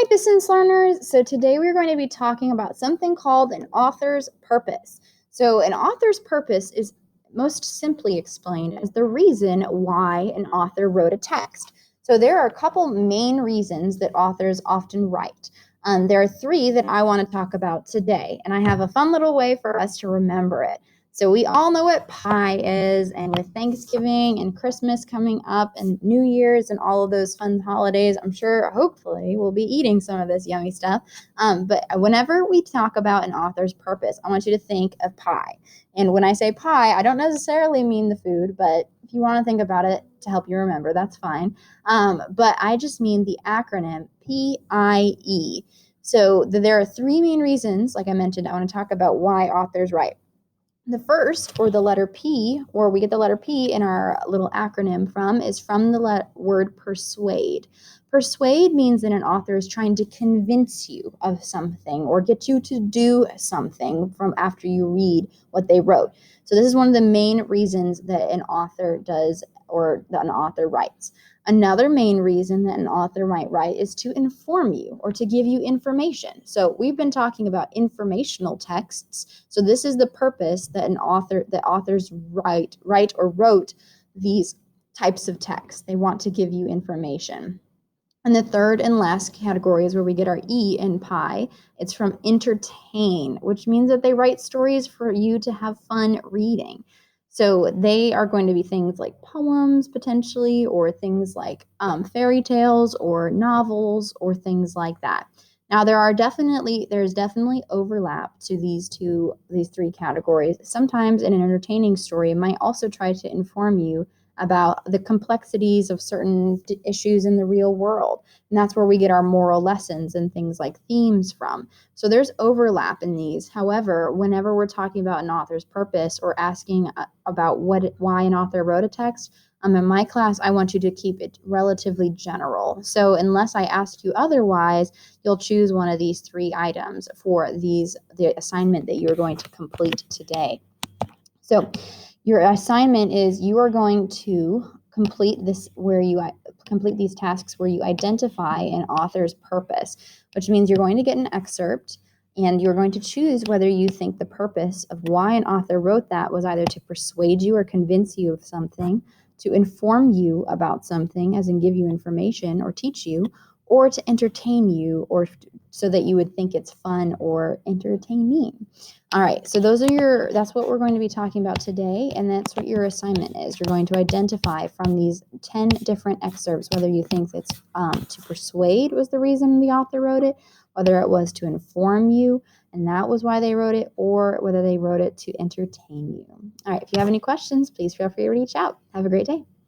Hi, business learners. So today we're going to be talking about something called an author's purpose. So an author's purpose is most simply explained as the reason why an author wrote a text. So there are a couple main reasons that authors often write. There are three that I want to talk about today, and I have a fun little way for us to remember it. So we all know what pie is, and with Thanksgiving and Christmas coming up and New Year's and all of those fun holidays, I'm sure, hopefully, we'll be eating some of this yummy stuff. But whenever we talk about an author's purpose, I want you to think of pie. And when I say pie, I don't necessarily mean the food, but if you want to think about it to help you remember, that's fine. But I just mean the acronym PIE. So there are three main reasons, like I mentioned, I want to talk about why authors write. The first, or the letter P, or we get the letter P in our little acronym from, is from the word persuade. Persuade means that an author is trying to convince you of something or get you to do something from after you read what they wrote. So this is one of the main reasons that an author does or that an author writes. Another main reason that an author might write is to inform you or to give you information. So we've been talking about informational texts. So this is the purpose that authors write or wrote these types of texts. They want to give you information. And the third and last category is where we get our E in pie. It's from entertain, which means that they write stories for you to have fun reading. So they are going to be things like poems potentially, or things like fairy tales or novels or things like that. Now there's definitely overlap to these three categories. Sometimes in an entertaining story, it might also try to inform you about the complexities of certain issues in the real world. And that's where we get our moral lessons and things like themes from. So there's overlap in these. However, whenever we're talking about an author's purpose or asking about why an author wrote a text, in my class, I want you to keep it relatively general. So unless I ask you otherwise, you'll choose one of these three items for the assignment that you're going to complete today. So your assignment is you are going to complete these tasks where you identify an author's purpose, which means you're going to get an excerpt and you're going to choose whether you think the purpose of why an author wrote that was either to persuade you or convince you of something, to inform you about something, as in give you information or teach you, or to entertain you, or so that you would think it's fun or entertaining. All right, so that's what we're going to be talking about today, and that's what your assignment is. You're going to identify from these 10 different excerpts whether you think it's to persuade was the reason the author wrote it, whether it was to inform you, and that was why they wrote it, or whether they wrote it to entertain you. All right, if you have any questions, please feel free to reach out. Have a great day.